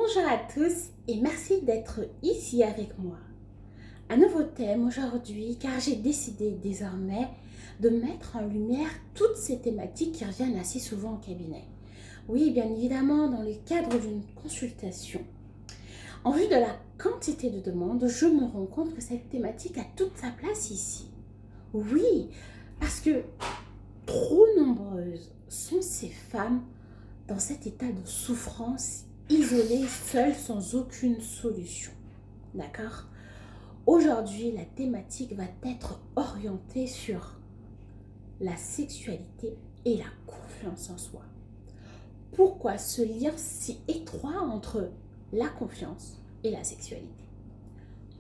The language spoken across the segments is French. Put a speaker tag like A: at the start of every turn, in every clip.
A: Bonjour à tous et merci d'être ici avec moi. Un nouveau thème aujourd'hui car j'ai décidé désormais de mettre en lumière toutes ces thématiques qui reviennent assez souvent au cabinet. Oui, bien évidemment, dans le cadre d'une consultation. En vue de la quantité de demandes, je me rends compte que cette thématique a toute sa place ici. Oui, parce que trop nombreuses sont ces femmes dans cet état de souffrance, isolées, seules, sans aucune solution. D'accord? Aujourd'hui, la thématique va être orientée sur la sexualité et la confiance en soi. Pourquoi ce lien si étroit entre la confiance et la sexualité?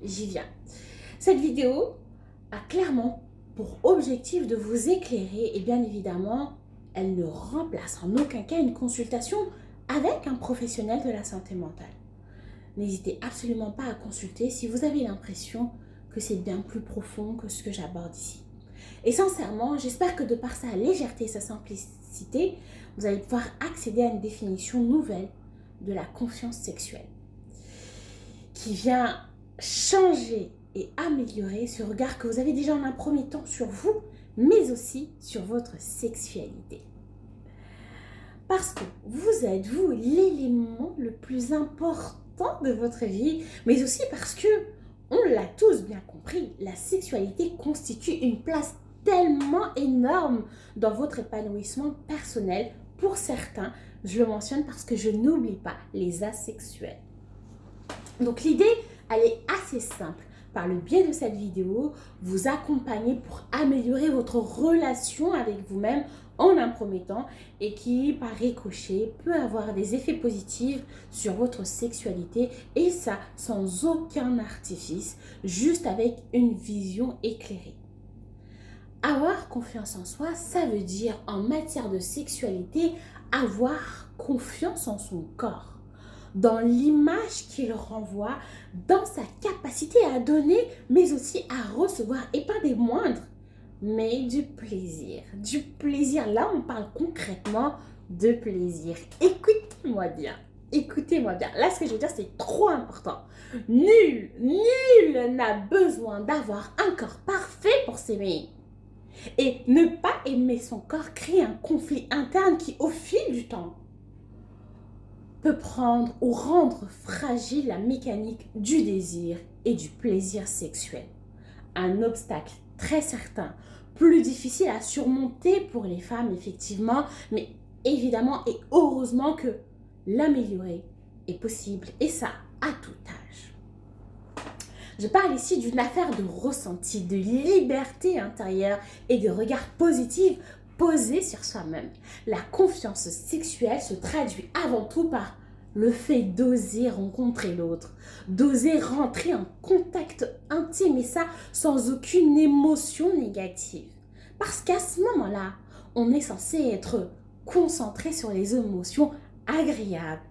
A: J'y viens. Cette vidéo a clairement pour objectif de vous éclairer et bien évidemment, elle ne remplace en aucun cas une consultation avec un professionnel de la santé mentale. N'hésitez absolument pas à consulter si vous avez l'impression que c'est bien plus profond que ce que j'aborde ici. Et sincèrement, j'espère que de par sa légèreté et sa simplicité, vous allez pouvoir accéder à une définition nouvelle de la confiance sexuelle qui vient changer et améliorer ce regard que vous avez déjà en un premier temps sur vous, mais aussi sur votre sexualité. Parce que vous êtes, vous, l'élément le plus important de votre vie, mais aussi parce que, on l'a tous bien compris, la sexualité constitue une place tellement énorme dans votre épanouissement personnel. Pour certains, je le mentionne parce que je n'oublie pas les asexuels. Donc l'idée, elle est assez simple. Par le biais de cette vidéo, vous accompagner pour améliorer votre relation avec vous-même en un premier temps et qui, par ricochet, peut avoir des effets positifs sur votre sexualité et ça sans aucun artifice, juste avec une vision éclairée. Avoir confiance en soi, ça veut dire en matière de sexualité, avoir confiance en son corps, dans l'image qu'il renvoie, dans sa capacité à donner, mais aussi à recevoir, et pas des moindres, mais du plaisir. Du plaisir, là on parle concrètement de plaisir. Écoutez-moi bien, écoutez-moi bien. Là ce que je veux dire c'est trop important. Nul n'a besoin d'avoir un corps parfait pour s'aimer. Et ne pas aimer son corps crée un conflit interne qui, au fil du temps, peut prendre ou rendre fragile la mécanique du désir et du plaisir sexuel. Un obstacle très certain, plus difficile à surmonter pour les femmes, effectivement, mais évidemment et heureusement que l'améliorer est possible, et ça à tout âge. Je parle ici d'une affaire de ressenti, de liberté intérieure et de regard positif posé sur soi-même. La confiance sexuelle se traduit avant tout par le fait d'oser rencontrer l'autre, d'oser rentrer en contact intime et ça sans aucune émotion négative. Parce qu'à ce moment-là, on est censé être concentré sur les émotions agréables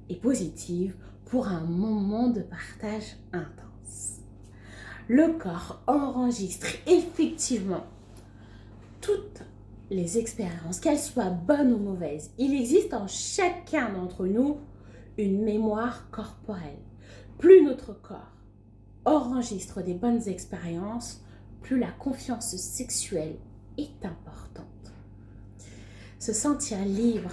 A: et positives pour un moment de partage intense. Le corps enregistre effectivement toutes les expériences, qu'elles soient bonnes ou mauvaises. Il existe en chacun d'entre nous une mémoire corporelle. Plus notre corps enregistre des bonnes expériences, plus la confiance sexuelle est importante. Se sentir libre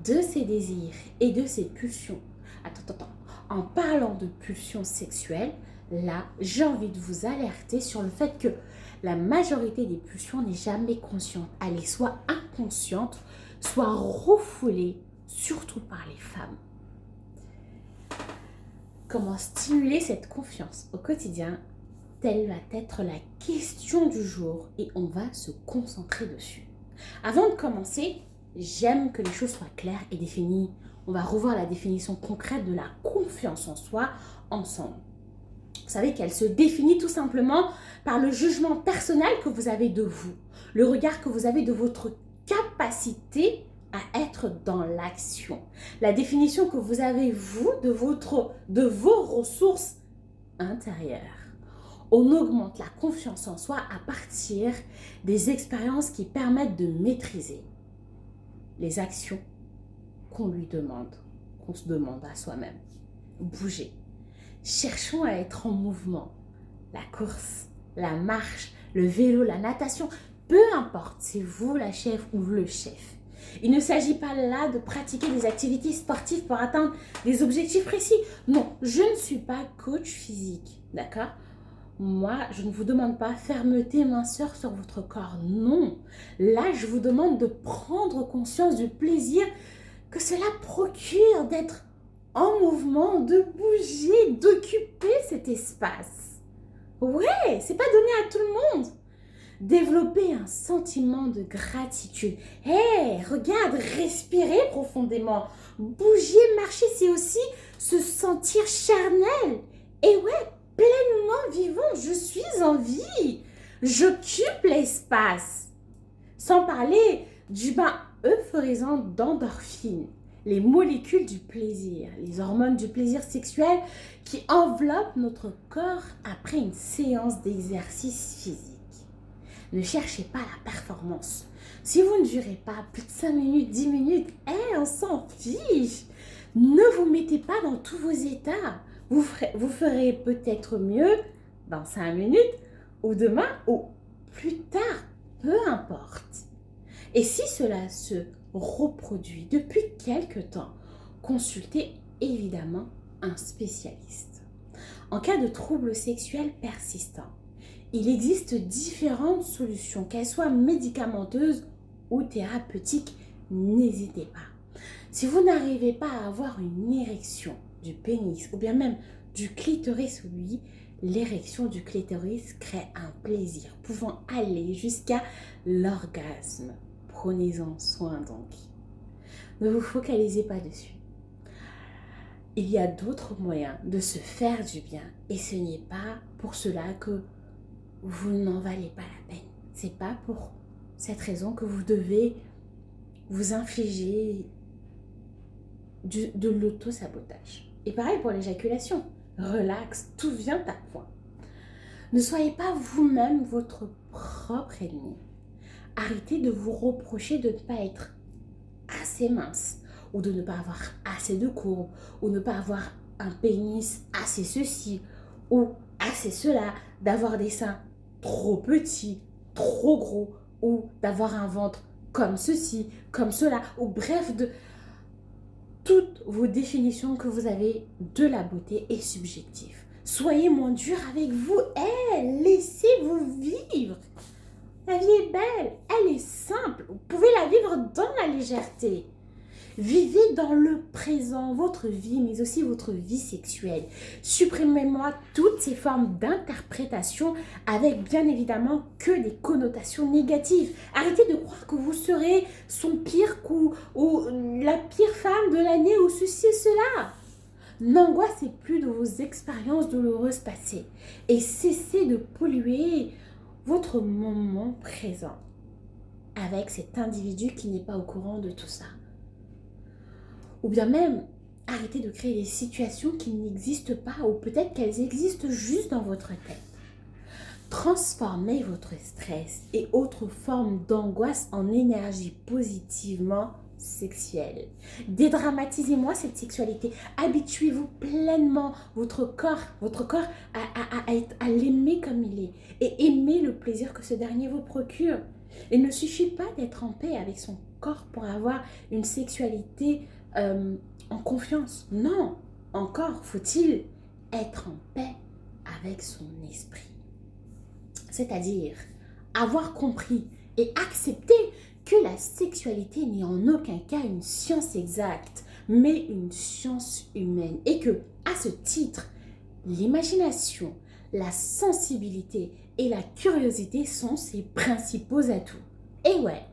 A: de ses désirs et de ses pulsions. Attends. En parlant de pulsions sexuelles, là, j'ai envie de vous alerter sur le fait que la majorité des pulsions n'est jamais consciente. Elle est soit inconsciente, soit refoulée, surtout par les femmes. Comment stimuler cette confiance au quotidien? Telle va être la question du jour et on va se concentrer dessus. Avant de commencer, j'aime que les choses soient claires et définies. On va revoir la définition concrète de la confiance en soi ensemble. Vous savez qu'elle se définit tout simplement par le jugement personnel que vous avez de vous, le regard que vous avez de votre capacité à être dans l'action, la définition que vous avez, vous, de vos ressources intérieures. On augmente la confiance en soi à partir des expériences qui permettent de maîtriser les actions qu'on lui demande, qu'on se demande à soi-même. Bouger. Cherchons à être en mouvement. La course, la marche, le vélo, la natation, peu importe, c'est vous la chef ou le chef. Il ne s'agit pas là de pratiquer des activités sportives pour atteindre des objectifs précis. Non, je ne suis pas coach physique, d'accord? Moi, je ne vous demande pas fermeté, minceur sur votre corps. Non. Là, je vous demande de prendre conscience du plaisir que cela procure d'être en mouvement, de bouger, d'occuper cet espace. Ouais, c'est pas donné à tout le monde. Développer un sentiment de gratitude. Hé, regarde, respirer profondément. Bouger, marcher, c'est aussi se sentir charnel. Et ouais, pleinement vivant, je suis en vie. J'occupe l'espace. Sans parler du bain euphorisant d'endorphines, les molécules du plaisir, les hormones du plaisir sexuel qui enveloppent notre corps après une séance d'exercice physique. Ne cherchez pas la performance. Si vous ne durez pas plus de 5 minutes, 10 minutes, on s'en fiche. Ne vous mettez pas dans tous vos états. Vous ferez peut-être mieux dans 5 minutes ou demain ou plus tard, peu importe. Et si cela se reproduit depuis quelque temps, consultez évidemment un spécialiste. En cas de troubles sexuels persistants, il existe différentes solutions, qu'elles soient médicamenteuses ou thérapeutiques, n'hésitez pas. Si vous n'arrivez pas à avoir une érection du pénis ou bien même du clitoris, oui, l'érection du clitoris crée un plaisir pouvant aller jusqu'à l'orgasme. Prenez-en soin donc. Ne vous focalisez pas dessus. Il y a d'autres moyens de se faire du bien et ce n'est pas pour cela que vous n'en valez pas la peine. C'est pas pour cette raison que vous devez vous infliger de l'auto-sabotage. Et pareil pour l'éjaculation. Relax, tout vient à point. Ne soyez pas vous-même votre propre ennemi. Arrêtez de vous reprocher de ne pas être assez mince, ou de ne pas avoir assez de courbes, ou ne pas avoir un pénis assez ceci, ou assez cela, d'avoir des seins trop petits, trop gros, ou d'avoir un ventre comme ceci, comme cela, ou bref, de toutes vos définitions que vous avez de la beauté est subjective. Soyez moins dur avec vous, laissez-vous vivre. La vie est belle, elle est simple, vous pouvez la vivre dans la légèreté. Vivez dans le présent, votre vie, mais aussi votre vie sexuelle. Supprimez-moi toutes ces formes d'interprétation avec bien évidemment que des connotations négatives. Arrêtez de croire que vous serez son pire coup ou la pire femme de l'année ou ceci et cela. N'angoissez plus de vos expériences douloureuses passées et cessez de polluer votre moment présent avec cet individu qui n'est pas au courant de tout ça. Ou bien même, arrêtez de créer des situations qui n'existent pas ou peut-être qu'elles existent juste dans votre tête. Transformez votre stress et autres formes d'angoisse en énergie positivement sexuelle. Dédramatisez-moi cette sexualité. Habituez-vous pleinement votre corps à l'aimer comme il est et aimez le plaisir que ce dernier vous procure. Il ne suffit pas d'être en paix avec son corps pour avoir une sexualité en confiance. Non, encore faut-il être en paix avec son esprit. C'est-à-dire avoir compris et accepter que la sexualité n'est en aucun cas une science exacte, mais une science humaine. Et que, à ce titre, l'imagination, la sensibilité et la curiosité sont ses principaux atouts. Et ouais,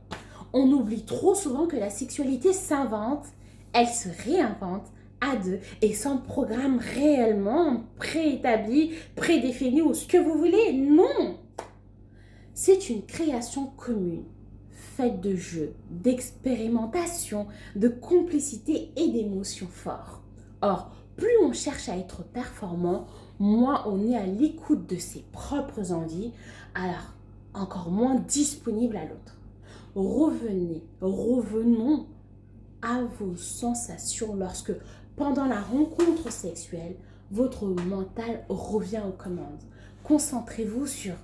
A: on oublie trop souvent que la sexualité s'invente, elle se réinvente à deux et sans programme réellement préétabli, prédéfini ou ce que vous voulez. Non! C'est une création commune, faite de jeux, d'expérimentation, de complicité et d'émotions fortes. Or, plus on cherche à être performant, moins on est à l'écoute de ses propres envies, alors encore moins disponible à l'autre. Revenons à vos sensations lorsque Pendant la rencontre sexuelle, votre mental revient aux commandes. Concentrez-vous sur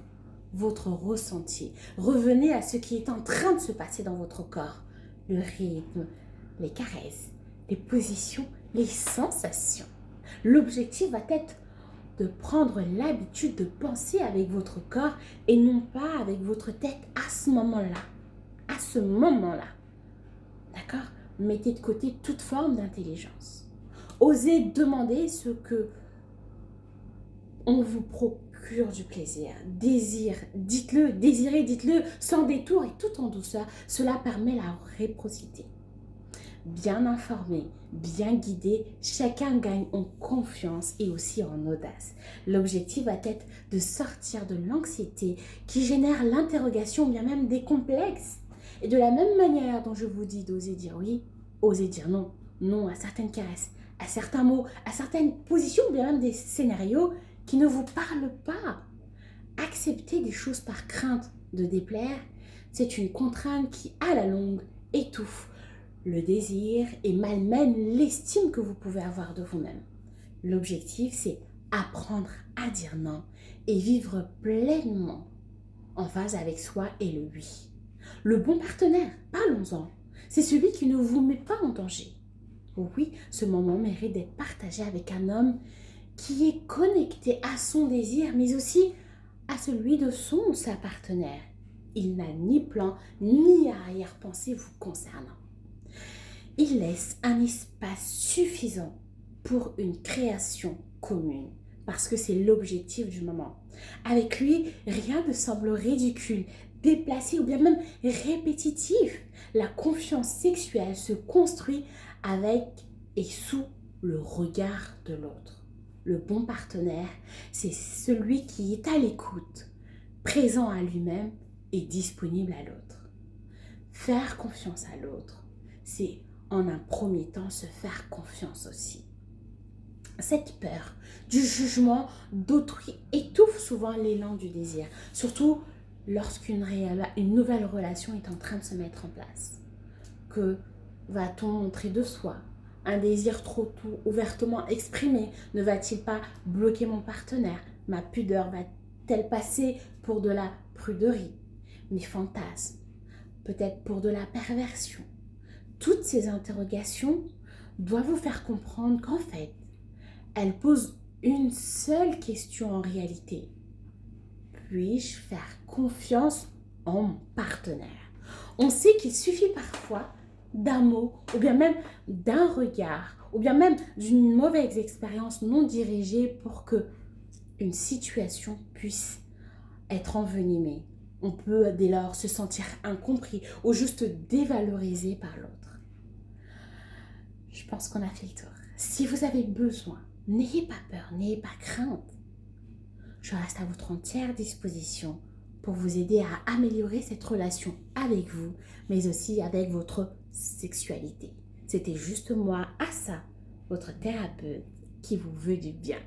A: votre ressenti. Revenez à ce qui est en train de se passer dans votre corps. Le rythme, les caresses, les positions, les sensations. L'objectif va être de prendre l'habitude de penser avec votre corps et non pas avec votre tête à ce moment-là. À ce moment-là. D'accord? Mettez de côté toute forme d'intelligence. Osez demander ce que on vous procure du plaisir. Désir, dites-le, désirez, dites-le sans détour et tout en douceur. Cela permet la réciprocité. Bien informé, bien guidé, chacun gagne en confiance et aussi en audace. L'objectif va être de sortir de l'anxiété qui génère l'interrogation, bien même des complexes. Et de la même manière dont je vous dis d'oser dire oui, oser dire non. Non à certaines caresses, à certains mots, à certaines positions, bien même des scénarios qui ne vous parlent pas. Accepter des choses par crainte de déplaire, c'est une contrainte qui, à la longue, étouffe le désir et malmène l'estime que vous pouvez avoir de vous-même. L'objectif, c'est apprendre à dire non et vivre pleinement en phase avec soi et le oui. Le bon partenaire, parlons-en, c'est celui qui ne vous met pas en danger. Oui, ce moment mérite d'être partagé avec un homme qui est connecté à son désir, mais aussi à celui de son ou sa partenaire. Il n'a ni plan ni arrière-pensée vous concernant. Il laisse un espace suffisant pour une création commune, parce que c'est l'objectif du moment. Avec lui, rien ne semble ridicule, déplacé ou bien même répétitif. La confiance sexuelle se construit avec et sous le regard de l'autre. Le bon partenaire, c'est celui qui est à l'écoute, présent à lui-même et disponible à l'autre. Faire confiance à l'autre, c'est en un premier temps se faire confiance aussi. Cette peur du jugement d'autrui étouffe souvent l'élan du désir, surtout lorsqu'une nouvelle relation est en train de se mettre en place. Que va-t-on montrer de soi? Un désir trop ouvertement exprimé ne va-t-il pas bloquer mon partenaire? Ma pudeur va-t-elle passer pour de la pruderie? Mes fantasmes, peut-être pour de la perversion? Toutes ces interrogations doivent vous faire comprendre qu'en fait, elles posent une seule question en réalité. Puis-je faire confiance en mon partenaire? On sait qu'il suffit parfois d'un mot, ou bien même d'un regard, ou bien même d'une mauvaise expérience non dirigée pour que une situation puisse être envenimée. On peut dès lors se sentir incompris ou juste dévalorisé par l'autre. Je pense qu'on a fait le tour. Si vous avez besoin, n'ayez pas peur, n'ayez pas crainte. Je reste à votre entière disposition pour vous aider à améliorer cette relation avec vous, mais aussi avec votre sexualité. C'était juste moi, Assa, votre thérapeute, qui vous veut du bien.